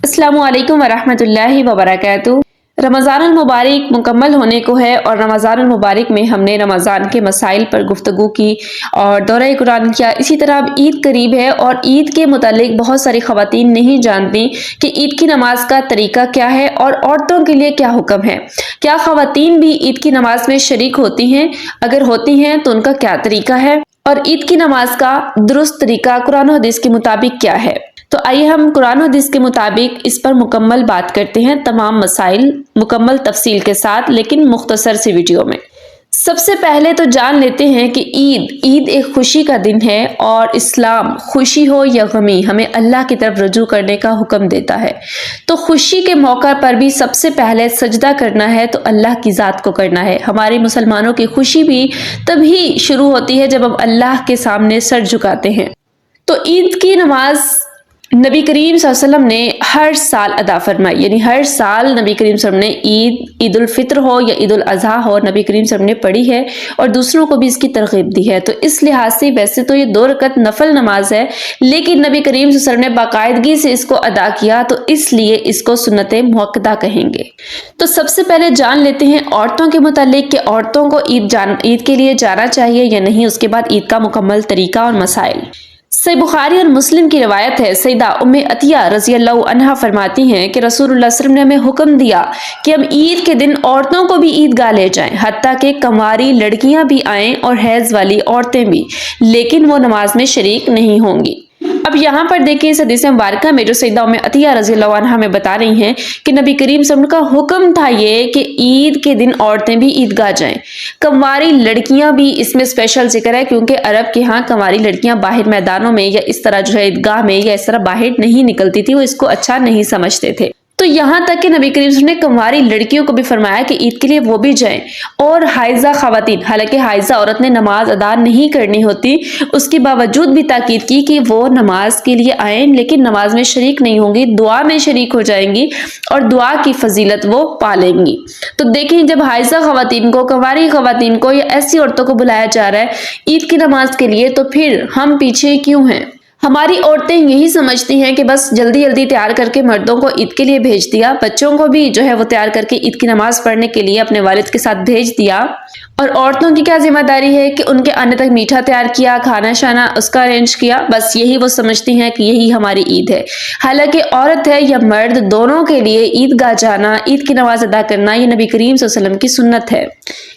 अस्सलामु अलैकुम वरहमतुल्लाहि वबरकातुहू। रमज़ान मुबारक मुकम्मल होने को है और रमज़ान मुबारक में हमने रमज़ान के मसाइल पर गुफ्तगू की और दौरा कुरान किया। इसी तरह अब ईद करीब है और ईद के मुतालिक बहुत सारी ख़वातीन नहीं जानती कि ईद की नमाज का तरीका क्या है और औरतों के लिए क्या हुक्म है। क्या ख़वातीन भी ईद की नमाज में शरीक होती हैं? अगर होती हैं तो उनका क्या तरीका है और ईद की नमाज का दुरुस्त तरीका कुरान और हदीस के मुताबिक क्या है। तो आइए हम कुरान हदीस के मुताबिक इस पर मुकम्मल बात करते हैं, तमाम मसाइल मुकम्मल तफसील के साथ, लेकिन मुख्तसर सी वीडियो में। सबसे पहले तो जान लेते हैं कि ईद एक खुशी का दिन है और इस्लाम खुशी हो या गमी हमें अल्लाह की तरफ रुजू करने का हुक्म देता है। तो खुशी के मौका पर भी सबसे पहले सजदा करना है तो अल्लाह की ज़ात को करना है। हमारे मुसलमानों की खुशी भी तभी शुरू होती है जब हम अल्लाह के सामने सर झुकाते हैं। तो ईद की नमाज नबी करीम सल्लल्लाहु अलैहि वसल्लम ने हर साल अदा फरमाई, यानी हर साल नबी करीम सल्लल्लाहु अलैहि वसल्लम ने ईद उल फित्र हो या ईद उल अज़हा हो, नबी करीम सल्लल्लाहु अलैहि वसल्लम ने पढ़ी है और दूसरों को भी इसकी तरगीब दी है। तो इस लिहाज से वैसे तो ये 2 रकत नफल नमाज है, लेकिन नबी करीम सल्लल्लाहु अलैहि वसल्लम ने बाकायदगी से इसको अदा किया, तो इसलिए इसको सुन्नत मुअक्कदा कहेंगे। तो सबसे पहले जान लेते हैं औरतों के मुतालिक कि औरतों को ईद के लिए जाना चाहिए या नहीं, उसके बाद ईद का मुकम्मल तरीका और मसाइल। सही बुखारी और मुस्लिम की रिवायत है, सैयदा उम्मे अतिया रज़ी अल्लाह अन्हा फरमाती हैं कि रसूलुल्लाह सल्लल्लाहु अलैहि वसल्लम ने हमें हुक्म दिया कि हम ईद के दिन औरतों को भी ईदगाह ले जाएं, हत्ता कि कंवारी लड़कियां भी आएं और हैज वाली औरतें भी, लेकिन वो नमाज में शरीक नहीं होंगी। अब यहाँ पर देखिए इस हदीस मुबारका में जो सैयदा उम्मे अतिया रज़ी अल्लाह अन्हा में बता रही हैं कि नबी करीम सल्लल्लाहु अलैहि वसल्लम का हुक्म था ये कि ईद के दिन औरतें भी ईदगाह जाएं, कंवारी लड़कियां भी इसमें स्पेशल जिक्र है क्योंकि अरब के यहाँ कंवारी लड़कियां बाहर मैदानों में या इस तरह जो है ईदगाह में या इस तरह बाहर नहीं निकलती थी, वो इसको अच्छा नहीं समझते थे। तो यहाँ तक कि नबी करीम सल्लल्लाहु अलैहि वसल्लम ने कंवारी लड़कियों को भी फरमाया कि ईद के लिए वो भी जाएं और हाइजा खवातीन, हालांकि हाइजा औरत ने नमाज अदा नहीं करनी होती, उसके बावजूद भी ताकीद की कि वो नमाज के लिए आए, लेकिन नमाज में शरीक नहीं होंगी, दुआ में शरीक हो जाएंगी और दुआ की फजीलत वो पालेंगी। तो देखें जब हाइजा खवातीन को, कंवारी खवातीन को या ऐसी औरतों को बुलाया जा रहा है ईद की नमाज के लिए, तो फिर हम पीछे क्यों हैं? हमारी औरतें यही समझती हैं कि बस जल्दी जल्दी तैयार करके मर्दों को ईद के लिए भेज दिया, बच्चों को भी जो है वो तैयार करके ईद की नमाज पढ़ने के लिए अपने वालिद के साथ भेज दिया, और औरतों की क्या जिम्मेदारी है कि उनके आने तक मीठा तैयार किया, खाना शाना उसका अरेंज किया, बस यही वो समझती हैं कि यही हमारी ईद है। हालांकि औरत है या मर्द दोनों के लिए ईदगाह जाना, ईद की नमाज अदा करना, ये नबी करीम सल्लल्लाहु अलैहि वसल्लम की सुन्नत है,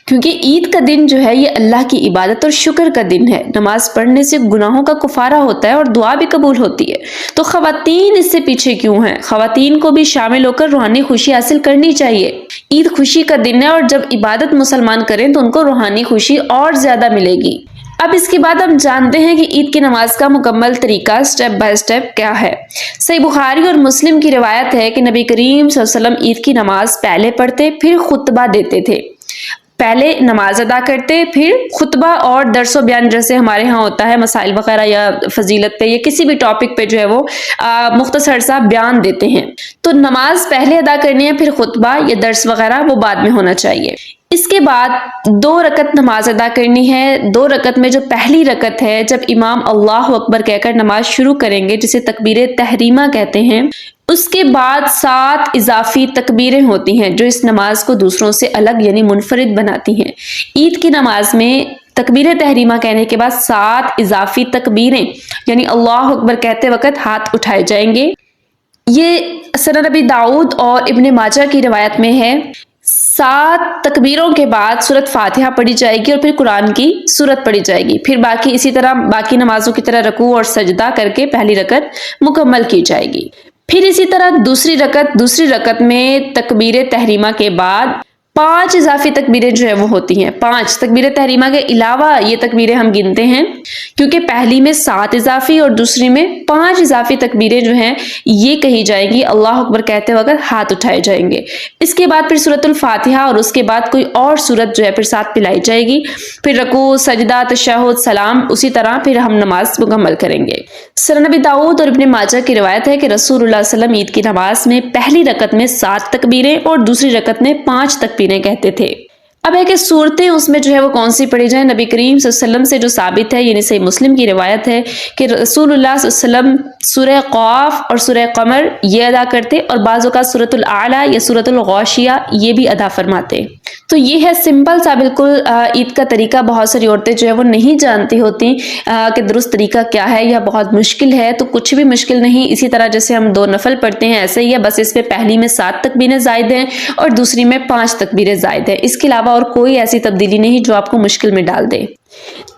क्योंकि ईद का दिन जो है ये अल्लाह की इबादत और शुक्र का दिन है। नमाज पढ़ने से गुनाहों का कुफारा होता है और दुआ भी कबूल होती है। तो खवातीन इससे पीछे क्यों हैं? खवातीन को भी शामिल होकर रूहानी खुशी हासिल करनी चाहिए। ईद खुशी का दिन है और जब इबादत मुसलमान करें तो उनको रूहानी खुशी और ज्यादा मिलेगी। अब इसके बाद हम जानते हैं कि ईद की नमाज का मुकम्मल तरीका स्टेप बाय स्टेप क्या है। सही बुखारी और मुस्लिम की रिवायत है कि नबी करीम सल्लल्लाहु अलैहि वसल्लम ईद की नमाज पहले पढ़ते फिर खुतबा देते थे। पहले नमाज अदा करते फिर खुतबा और दर्सो बयान, जैसे हमारे यहाँ होता है मसाइल वगैरह या फजीलत पे या किसी भी टॉपिक पे जो है वो मुख्तसर सा बयान देते हैं। तो नमाज पहले अदा करनी है, फिर खुतबा या दर्स वगैरह वो बाद में होना चाहिए। इसके बाद 2 रकत नमाज अदा करनी है। 2 रकत में जो पहली रकत है जब इमाम अल्लाह अकबर कहकर नमाज शुरू करेंगे, जिसे तकबीर तहरीमा कहते हैं, उसके बाद 7 इजाफी तकबीरें होती हैं जो इस नमाज को दूसरों से अलग यानी मुनफरिद बनाती हैं। ईद की नमाज में तकबीर तहरीमा कहने के बाद 7 इजाफी तकबीरें यानी अल्लाह अकबर कहते वक्त हाथ उठाए जाएंगे। ये सनद अबी दाऊद और इब्ने माजा की रिवायत में है। 7 तकबीरों के बाद सूरत फातिहा पढ़ी जाएगी और फिर कुरान की सूरत पढ़ी जाएगी। फिर बाकी इसी तरह बाकी नमाजों की तरह रकू और सजदा करके पहली रकत मुकम्मल की जाएगी। फिर इसी तरह दूसरी रकत में तकबीर तहरीमा के बाद 5 इजाफी तकबीरें जो है वो होती हैं। 5 तकबीर तहरीमा के अलावा ये तकबीरें हम गिनते हैं क्योंकि पहली में 7 इजाफी और दूसरी में 5 इजाफी तकबीरें जो हैं ये कही जाएंगी, अल्लाह अकबर कहते वक्त हाथ उठाए जाएंगे। इसके बाद फिर सूरतुल फातिहा और उसके बाद कोई और सूरत जो है फिर साथ पिलाई जाएगी। फिर रकू, सजदा, तशहुद, सलाम, उसी तरह फिर हम नमाज मुकम्मल करेंगे। सनद अबी दाऊद और इब्ने माजा की रिवायत है कि रसूलुल्लाह सल्लल्लाहु अलैहि वसल्लम ईद की नमाज में पहली रकत में 7 तकबीरें और दूसरी रकत में 5 तकबीरें कहते थे। اب ہے کہ صورتیں اس میں جو ہے وہ کون سی پڑھی جائیں. نبی کریم صلی اللہ علیہ وسلم سے جو ثابت ہے، یعنی صحیح مسلم کی روایت ہے کہ رسول اللہ صلی اللہ علیہ وسلم سورہ قاف اور سورہ قمر یہ ادا کرتے، اور بعض اوقات سورۃ الاعلیٰ یا سورۃ الغاشیہ یہ بھی ادا فرماتے. تو یہ ہے سمپل سا بالکل عید کا طریقہ. بہت ساری عورتیں جو ہے وہ نہیں جانتی ہوتی کہ درست طریقہ کیا ہے یا بہت مشکل ہے. تو کچھ بھی مشکل نہیں. اسی طرح جیسے ہم 2 نفل پڑھتے ہیں ایسے ہی ہے، بس اس میں پہلی میں 7 تکبیریں زائد ہیں اور دوسری میں 5 تکبیریں زائد ہیں. اس کے علاوہ اور کوئی ایسی تبدیلی نہیں جو آپ کو مشکل میں ڈال دے.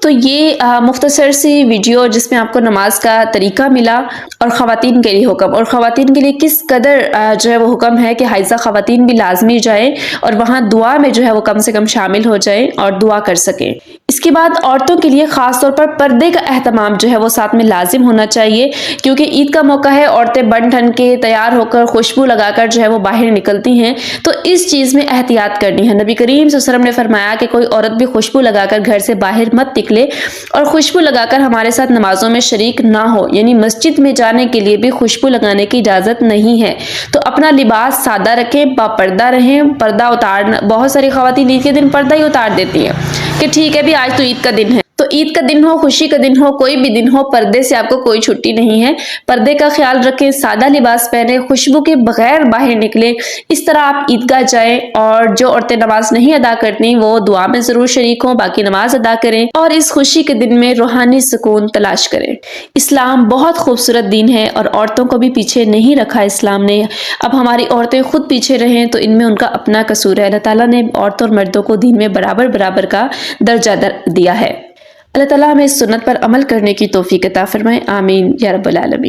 تو یہ مختصر سی ویڈیو جس میں آپ کو نماز کا طریقہ ملا اور خواتین کے لیے حکم، اور خواتین کے لیے کس قدر جو ہے وہ حکم ہے کہ حائضہ خواتین بھی لازمی جائیں اور وہاں دعا میں جو ہے وہ کم سے کم شامل ہو جائیں اور دعا کر سکیں. اس کے بعد عورتوں کے لیے خاص طور پر پردے کا اہتمام جو ہے وہ ساتھ میں لازم ہونا چاہیے، کیونکہ عید کا موقع ہے. عورتیں بن ٹھن کے تیار ہو کر خوشبو لگا کر جو ہے وہ باہر نکلتی ہیں، تو اس چیز میں احتیاط کرنی ہے. نبی کریم صلی اللہ علیہ وسلم نے فرمایا کہ کوئی عورت بھی خوشبو لگا کر گھر سے باہر مت نکلے اور خوشبو لگا کر ہمارے ساتھ نمازوں میں شریک نہ ہو. یعنی مسجد میں جانے کے لیے بھی خوشبو لگانے کی اجازت نہیں ہے. تو اپنا لباس سادہ رکھیں، با پردہ رہیں. پردہ اتارنا، بہت ساری خواتین عید کے دن پردہ ہی اتار دیتی ہیں کہ ٹھیک ہے بھی آج تو عید کا دن ہے. تو عید کا دن ہو، خوشی کا دن ہو، کوئی بھی دن ہو، پردے سے آپ کو کوئی چھٹی نہیں ہے. پردے کا خیال رکھیں، سادہ لباس پہنیں، خوشبو کے بغیر باہر نکلیں. اس طرح آپ عیدگاہ جائیں. اور جو عورتیں نماز نہیں ادا کرتی وہ دعا میں ضرور شریک ہوں، باقی نماز ادا کریں اور اس خوشی کے دن میں روحانی سکون تلاش کریں. اسلام بہت خوبصورت دین ہے اور عورتوں کو بھی پیچھے نہیں رکھا اسلام نے. اب ہماری عورتیں خود پیچھے رہیں تو ان میں ان کا اپنا قصور ہے. اللہ تعالیٰ نے عورتوں اور مردوں کو دین میں برابر کا درجہ دیا ہے. اللہ تعالیٰ ہمیں اس سنت پر عمل کرنے کی توفیق عطا فرمائے. آمین یا رب العالمین.